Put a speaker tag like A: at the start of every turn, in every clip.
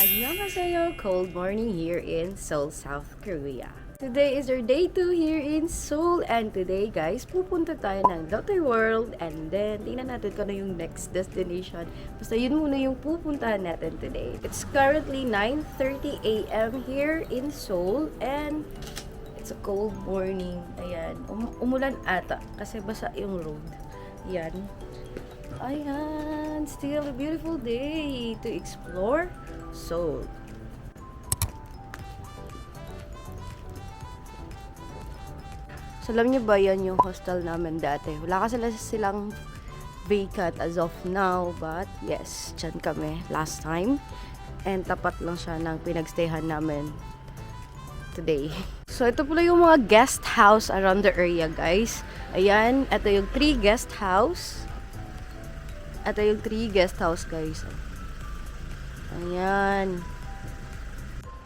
A: Annyeonghaseyo, cold morning here in Seoul, South Korea. Today is our day 2 here in Seoul, and today guys, pupunta tayo ng Lotte World, and then tingnan natin kung ano yung next destination. Basta yun muna yung pupuntahan natin today. It's currently 9:30 a.m. here in Seoul, and it's a cold morning. Ayan, umulan ata kasi basa yung road. Ayan. Ayan, still a beautiful day to explore Seoul. So, alam niyo ba yan yung hostel namin dati? Wala kasi silang vacant as of now, but yes, dyan kami last time. And tapat lang siya ng pinagstayhan namin today. So, ito pala yung mga guest house around the area, guys. Ayan, ito yung 3 guest house. Ito yung 3 guest house, guys. Ayan.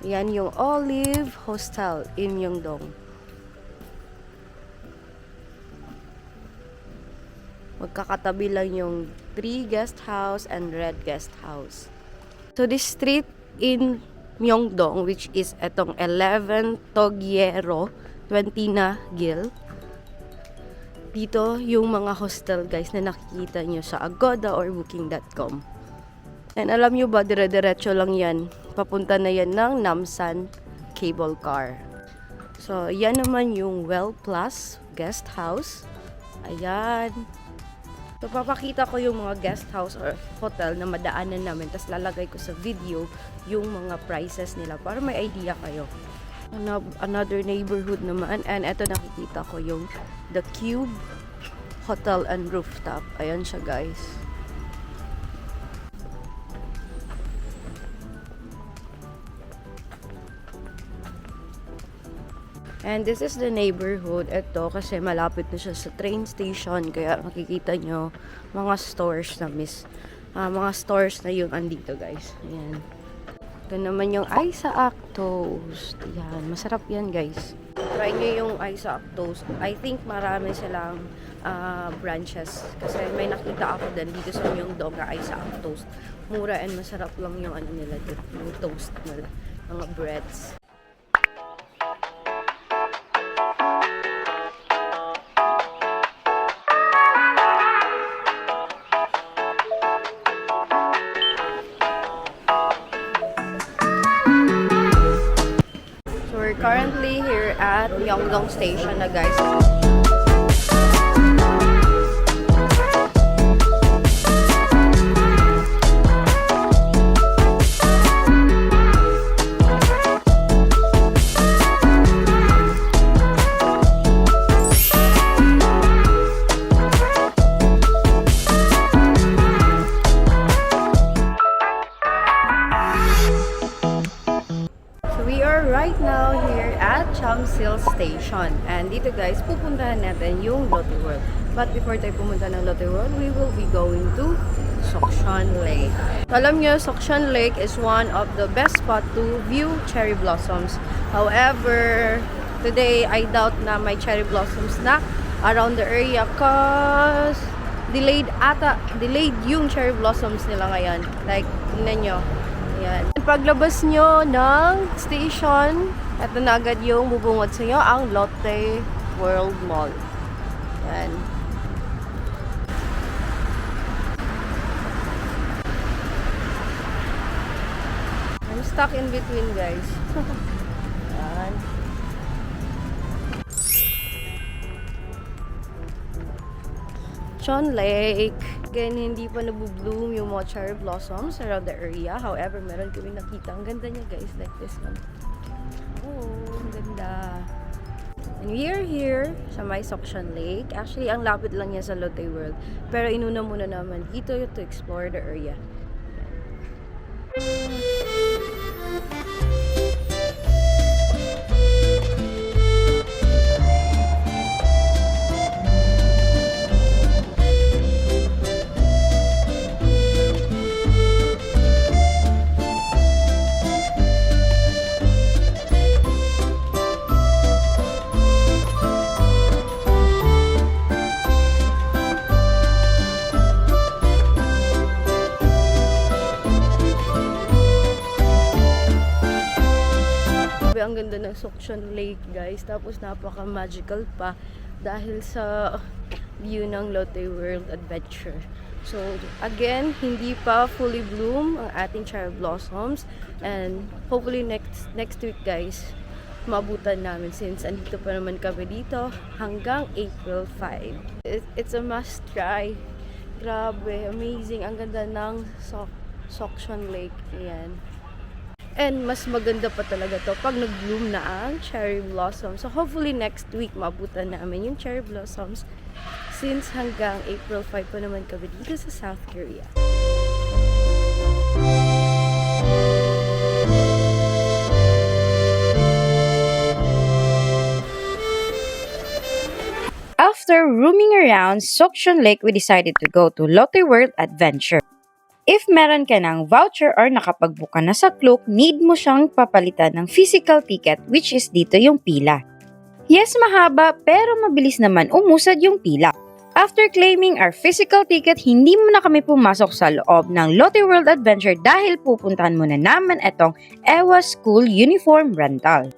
A: Ayan yung Olive Hostel in Myeongdong. Magkakatabi lang yung 3 guest house and red guest house. So this street in Myeongdong, which is etong 11 Togyero 20 na Gil. Dito yung mga hostel guys na nakikita nyo sa Agoda or Booking.com. And alam nyo ba, dire-diretso lang yan. Papunta na yan ng Namsan Cable Car. So, yan naman yung Well Plus Guest House. Ayan. So, papakita ko yung mga guest house or hotel na madaanan namin. Tapos lalagay ko sa video yung mga prices nila para may idea kayo. Another neighborhood naman. And eto nakikita ko yung The Cube Hotel and Rooftop. Ayan siya guys. And this is the neighborhood. Ito kasi malapit na siya sa train station. Kaya makikita nyo mga stores na mga stores na yung andito guys. Ayan. Ito naman yung Isaac Toast. Ayan. Masarap yan guys. Try nyo yung Isaac Toast. I think marami silang branches. Kasi may nakita ako din dito sa Myeongdong na Isaac Toast. Mura and masarap lang yung ano nila dito. Yung toast nila. Mga breads. Currently here at Myeongdong Station na guys. Right now here at Chamsil Station. And dito guys, pupuntahan natin yung Lotte World. But before tayo pumunta ng Lotte World, we will be going to Seokcheon Lake. Alam nyo, Seokcheon Lake is one of the best spot to view cherry blossoms. However, today I doubt na may cherry blossoms na around the area cause delayed yung cherry blossoms nila ngayon. Like, tingnan nyo. Ayan. Paglabas nyo ng station, ito na agad yung bubungad sa inyo, ang Lotte World Mall. Ayan. I'm stuck in between, guys. Ayan. Seokcheon Lake. Again, hindi pa nabubloom yung mga cherry blossoms around the area. However, meron kami nakita. Ang ganda niya guys, like this one. Oh, ang ganda. And we are here sa may Sokshan Lake. Actually, ang lapit lang niya sa Lotte World. Pero inuna muna naman dito to explore the area. Ang ganda ng Sokshan Lake, guys. Tapos napaka-magical pa dahil sa view ng Lotte World Adventure. So, again, hindi pa fully bloom ang ating cherry blossoms. And hopefully next week, guys, mabutan namin since andito pa naman kami dito hanggang April 5. It's a must try. Grabe, amazing. Ang ganda ng Sokshan Lake. Ayan. And mas maganda pa talaga to pag nag-bloom na ang cherry blossoms. So hopefully next week mabutan namin yung cherry blossoms since hanggang April 5 pa naman kami dito sa South Korea. After roaming around Sokshan Lake, we decided to go to Lotte World Adventure. If meron ka ng voucher or nakapag-book ka na sa Klook, need mo siyang papalitan ng physical ticket, which is dito yung pila. Yes, mahaba pero mabilis naman umusad yung pila. After claiming our physical ticket, hindi muna kami pumasok sa loob ng Lotte World Adventure dahil pupuntahan muna namin itong EWA School Uniform Rental.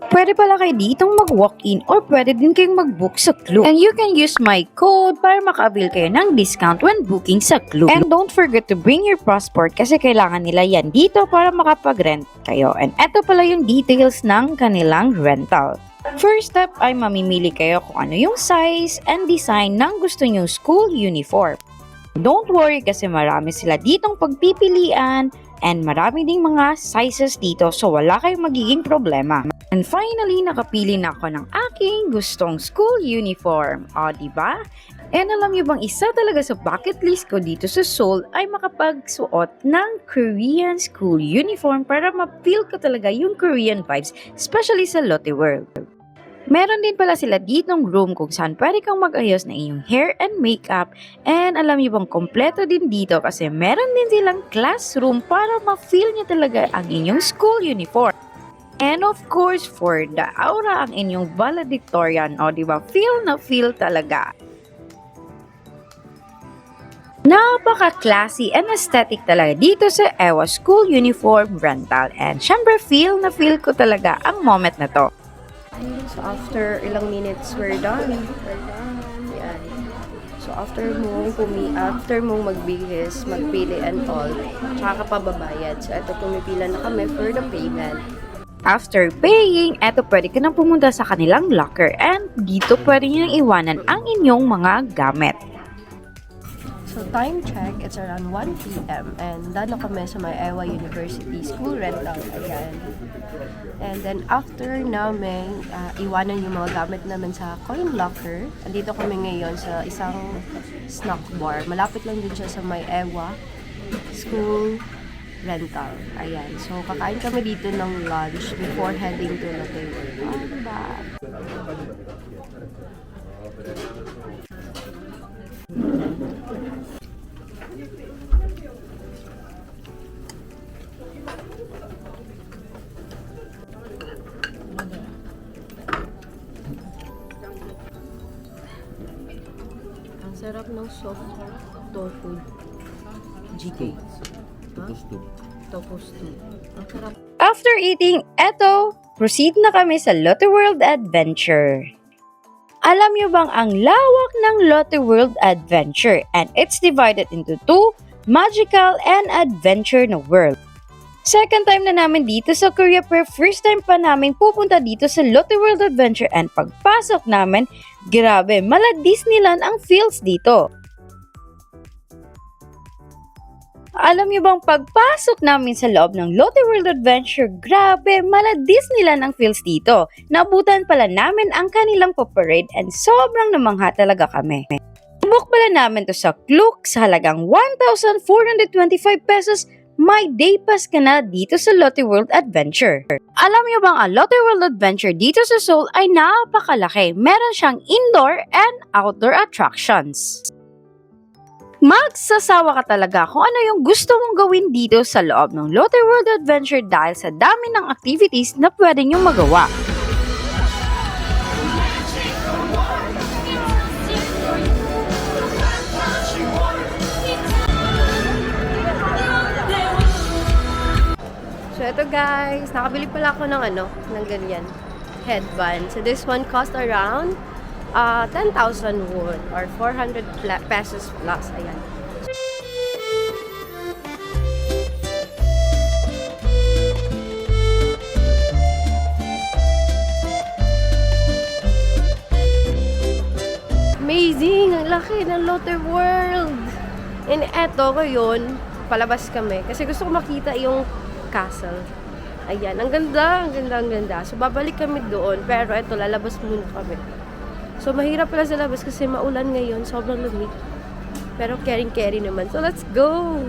A: Pwede pala kayo ditong mag-walk-in or pwede din kayong mag-book sa Klook. And you can use my code para maka-avail kayo ng discount when booking sa Klook. And don't forget to bring your passport kasi kailangan nila yan dito para makapag-rent kayo. And eto pala yung details ng kanilang rental. First step ay mamimili kayo kung ano yung size and design ng gusto nyong school uniform. Don't worry kasi marami sila ditong pagpipilian and marami ding mga sizes dito so wala kayong magiging problema. And finally, nakapili na ako ng aking gustong school uniform. O, diba? And alam niyo bang isa talaga sa bucket list ko dito sa Seoul ay makapagsuot ng Korean school uniform para ma-feel ko talaga yung Korean vibes, especially sa Lotte World. Meron din pala sila ditong room kung saan pwede kang mag-ayos na iyong hair and makeup. And alam niyo bang kompleto din dito kasi meron din silang classroom para ma-feel niyo talaga ang inyong school uniform. And of course, for the aura ang inyong valedictorian, o diba, feel na feel talaga. Napaka-classy and aesthetic talaga dito sa EWA School Uniform Rental. And syempre, feel na feel ko talaga ang moment na to. So after ilang minutes, we're done. Yan. So after mong magbihis, magpili and all, tsaka ka pababayad. So eto, pumipila na kami for the payment. After paying, eto pwede ka nang pumunta sa kanilang locker and dito pwede nyo iwanan ang inyong mga gamit. So time check, it's around 1 p.m. and dano kami sa may EWA University School Rental. Ayan. And then after namin iwanan yung mga gamit namin sa coin locker, andito kami ngayon sa isang snack bar. Malapit lang din siya sa may EWA School Rental. Ayan. So, kakain kami dito ng lunch before heading to Lotte World. Diba? Ang sarap ng soft tofu GK. Tofu stew. Ang sarap. After eating, eto, proceed na kami sa Lotte World Adventure. Alam niyo bang ang lawak ng Lotte World Adventure and it's divided into two, magical and adventure na world. Second time na namin dito sa Korea pero first time pa namin pupunta dito sa Lotte World Adventure and pagpasok namin, grabe, mala Disneyland ang feels dito. Alam niyo bang pagpasok namin sa loob ng Lotte World Adventure, grabe, mala Disneyland ang feels dito. Nabutan pala namin ang kanilang paparade and sobrang namangha talaga kami. Book pala namin to sa Klook sa halagang 1,425 pesos. May day pass ka na dito sa Lotte World Adventure. Alam niyo bang ang Lotte World Adventure dito sa Seoul ay napakalaki. Meron siyang indoor and outdoor attractions. Magsasawa ka talaga kung ano yung gusto mong gawin dito sa loob ng Lotte World Adventure dahil sa dami ng activities na pwede nyong magawa. So ito guys, nakabili pala ako ng ganyan, headband. So this one cost around 10,000 won or 400 pesos plus. Ayan. Amazing! Ang laki ng Lotte World! And eto ngayon, palabas kami kasi gusto ko makita yung castle. Ayan, ang ganda, ang ganda, ang ganda. So babalik kami doon, pero eto, lalabas muna kami. So, mahirap pala sa labas kasi maulan ngayon. Sobrang lamig. Pero caring-carry naman. So, let's go!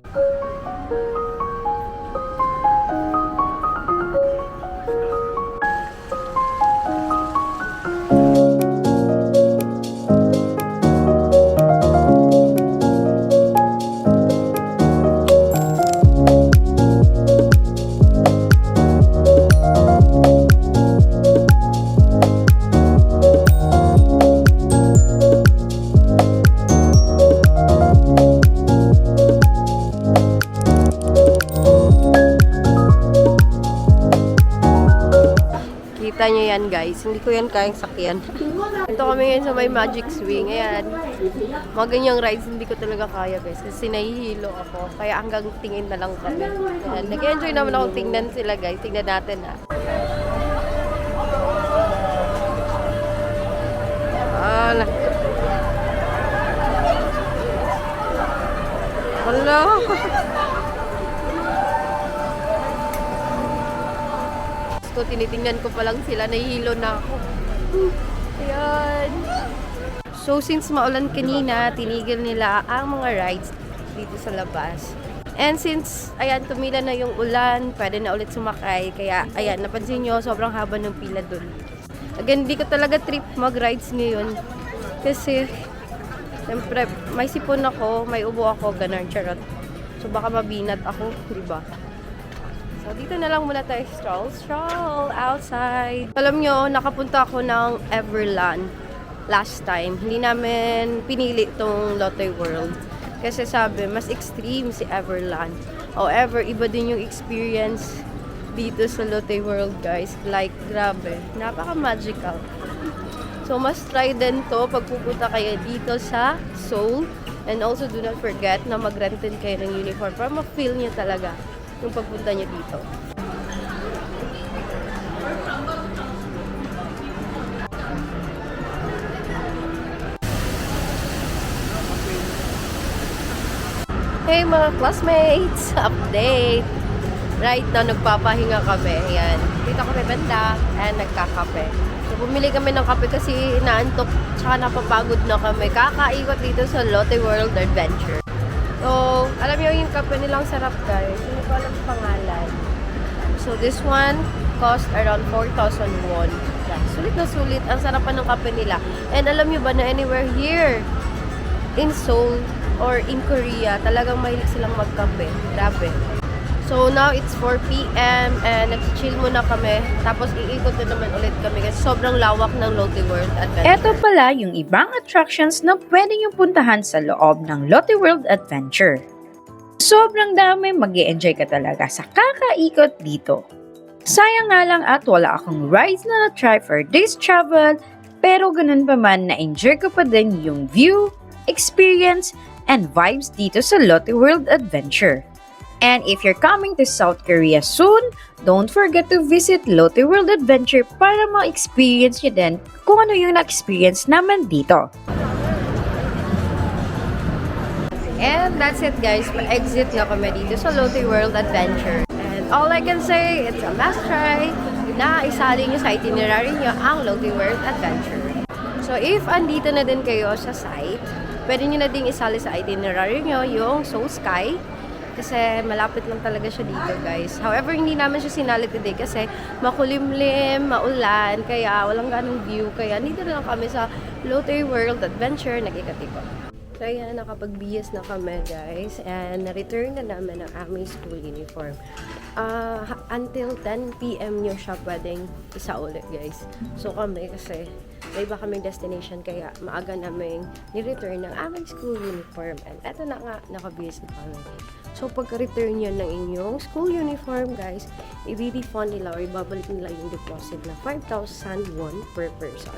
A: Kita nyo yan guys, hindi ko yan kayang sakyan. Ito kami ngayon sa may Magic Swing. Ayan, mga ganyang rides hindi ko talaga kaya guys kasi nahihilo ako. Kaya hanggang tingin na lang kami. Ayan, nag-enjoy naman akong tingnan sila guys. Tingnan natin ha. Wala. So, tinitingnan ko pa lang sila, nahihilo na ako. Ayan. So, since maulan kanina, tinigil nila ang mga rides dito sa labas. And since, ayan, tumila na yung ulan, pwede na ulit sumakay. Kaya, ayan, napansin nyo, sobrang haba ng pila dun. Again, hindi ko talaga trip mag-rides ngayon. Kasi, siyempre, may sipon ako, may ubo ako, ganun, charot. So, baka mabinat ako, diba? So, dito na lang muna tayo stroll outside. Alam nyo, nakapunta ako ng Everland last time. Hindi namin pinili itong Lotte World. Kasi sabi, mas extreme si Everland. However, iba din yung experience dito sa Lotte World, guys. Like, grabe. Napaka-magical. So, must try din to pag pupunta kayo dito sa Seoul. And also, do not forget na mag-rent din kayo ng uniform para ma-feel nyo talaga yung pagpunta niya dito. Hey mga classmates! Update! Right now, nagpapahinga kami. Ayan. Dito kami banda and nagkakape. So, bumili kami ng kape kasi naantok tsaka napapagod na kami. Kakaikot dito sa Lotte World Adventure. So, alam niyo yung kape nilang sarap guys. Hindi ko alam pangalan. So, this one cost around 4,000 won. Yeah, sulit na sulit. Ang sarap pa ng kape nila. And alam niyo ba na anywhere here in Seoul or in Korea, talagang mahilig silang magkape. Grabe. So, now it's 4 p.m. and nag-chill muna kami. Tapos, iikot na naman ulit kami kasi sobrang lawak ng Lotte World Adventure.
B: Ito pala yung ibang attractions na pwede nyo puntahan sa loob ng Lotte World Adventure. Sobrang dami, mag-i-enjoy ka talaga sa kakaikot dito. Sayang nga lang at wala akong rides na na-try for this travel, pero ganun pa man na-enjoy ko pa din yung view, experience, and vibes dito sa Lotte World Adventure. And if you're coming to South Korea soon, don't forget to visit Lotte World Adventure para ma-experience nyo din kung ano yung na-experience naman dito.
A: And that's it guys, pa-exit na kami dito sa Lotte World Adventure. And all I can say, it's a must try na isali nyo sa itinerary nyo ang Lotte World Adventure. So if andito na din kayo sa site, pwede nyo na din isali sa itinerary nyo yung Seoul Sky. Kasi malapit lang talaga siya dito guys. However, hindi namin siya sinali today kasi makulimlim, maulan, kaya walang ganong view. Kaya dito na lang kami sa Lotte World Adventure, nag-ikot-ikot. So ayan, nakapag-BS na kami guys. And na-return na namin ang aming school uniform. Until 10 PM nyo siya pwedeng isaulit guys. So kami kasi may iba kaming destination kaya maaga namin ni-return ng aming school uniform. And eto na nga, naka-BS na kami. So, pagka-return nyo ng inyong school uniform, guys, i-refund nila or ibabalik nila yung deposit na 5,000 won per person.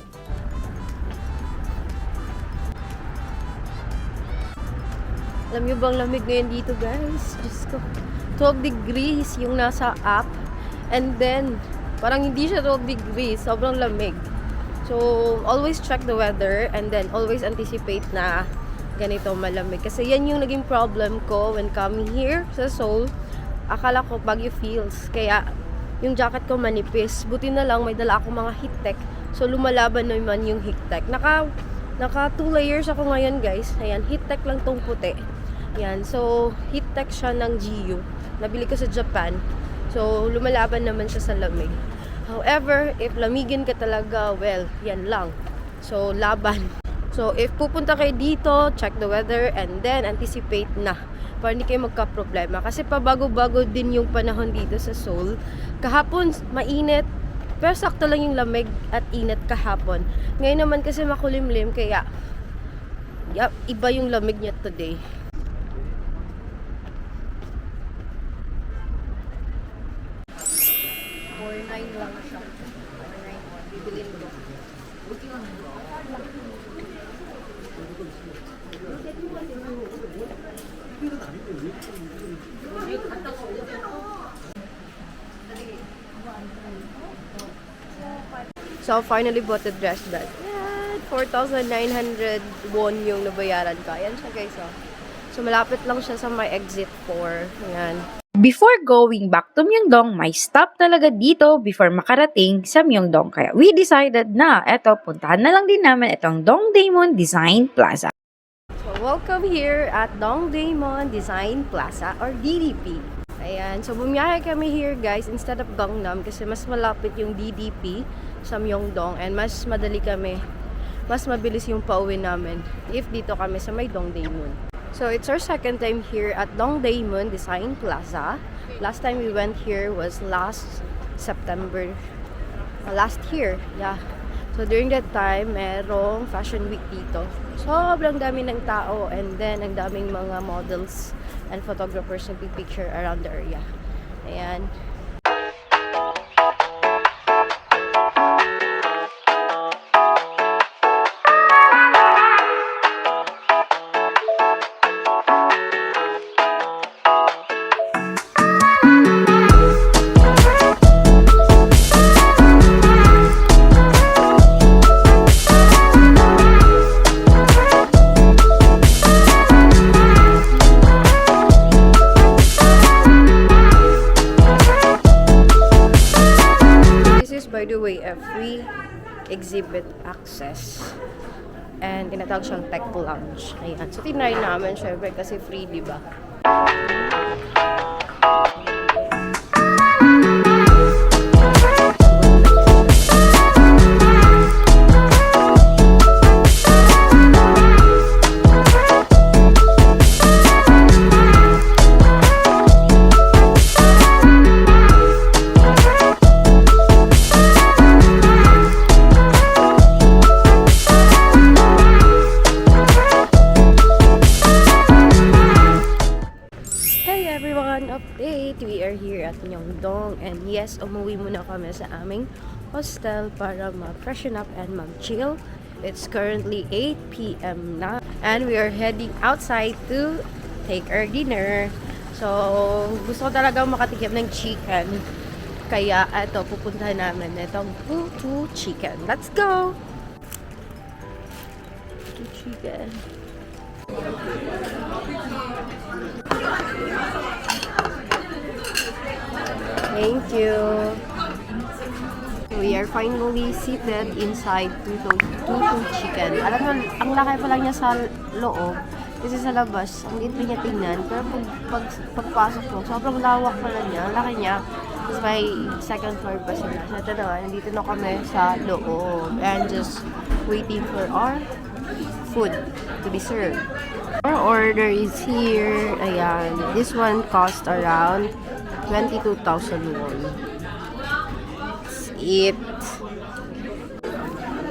A: Alam nyo bang lamig ngayon dito, guys? Diyos ko. 12 degrees yung nasa app. And then, parang hindi siya 12 degrees. Sobrang lamig. So, always check the weather and then always anticipate na ganito malamig. Kasi yan yung naging problem ko when coming here sa Seoul. Akala ko Baguio feels. Kaya yung jacket ko manipis. Buti na lang may dala ako mga heat tech. So lumalaban naman yung heat tech. Naka 2 layers ako ngayon guys. Ayan, heat tech lang tong puti. Yan, so heat tech siya ng GU. Nabili ko sa Japan. So lumalaban naman siya sa lamig. However, if lamigin ka talaga, well, yan lang. So laban. So, if pupunta kayo dito, check the weather, and then anticipate na para hindi kayo magka-problema. Kasi pabago-bago din yung panahon dito sa Seoul. Kahapon, mainit, pero sakto lang yung lamig at init kahapon. Ngayon naman kasi makulimlim, kaya iba yung lamig niya today. $4.9 lang siya. $4.9. Bibilin ko. So, finally bought the dress bag. Yan! 4,900 won yung nabayaran ko. Ayan siya guys, oh. So, malapit lang siya sa my exit 4. Ayan.
B: Before going back to Myeongdong, may stop talaga dito before makarating sa Myeongdong. Kaya we decided na, eto, puntahan na lang din namin itong Dongdaemun Design Plaza.
A: So, welcome here at Dongdaemun Design Plaza or DDP. Ayan. So, bumiyahe kami here guys instead of Gangnam kasi mas malapit yung DDP sa Myeongdong and mas madali kami. Mas mabilis yung pauwi namin if dito kami sa may Dongdaemun. So, it's our second time here at Dongdaemun Design Plaza. Last time we went here was last September. Last year, yeah. So, during that time, merong fashion week dito. Sobrang dami ng tao and then ang daming mga models and photographers na picture around the area. Ayan. By the way, a free exhibit access and tinatawag siyang tech lounge. Ayan. So, tinry namin syempre kasi free, di ba? Update, we are here at Myeongdong and yes, umuwi muna kami sa aming hostel para mag-freshen up and mag-chill. It's currently 8 PM na and we are heading outside to take our dinner. So, gusto ko talaga makatikim ng chicken. Kaya ito, pupuntahan namin itong Putu Chicken. Let's go! Putu Chicken. Thank you. We are finally seated inside Tutu Chicken. Alam mo, ang laki pa lang niya sa loob. Kasi sa labas, ang liit pa niya tingnan. Pero pagpasok mo, sobrang lawak pala niya. Ang laki niya. Tapos may second floor pa sila. So ito na, nandito na kami sa loob. And just waiting for our food to be served. Our order is here. Ayan. This one cost around 22,000 won. Let's eat.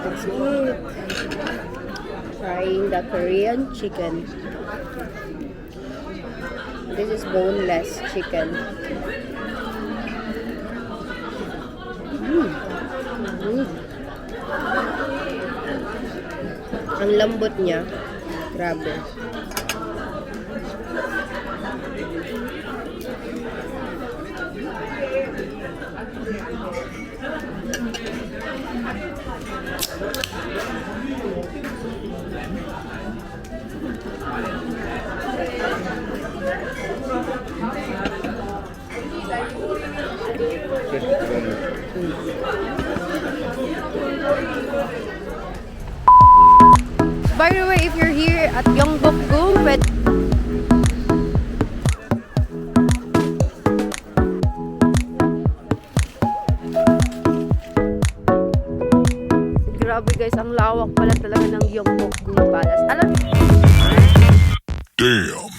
A: Let's eat. Trying the Korean chicken. This is boneless chicken. Ang lambot niya. Grabe. By the way, if you're here at Gyeongbokgung, grabe guys, ang lawak pala talaga ng Gyeongbokgung Palace. Alam
C: Damn.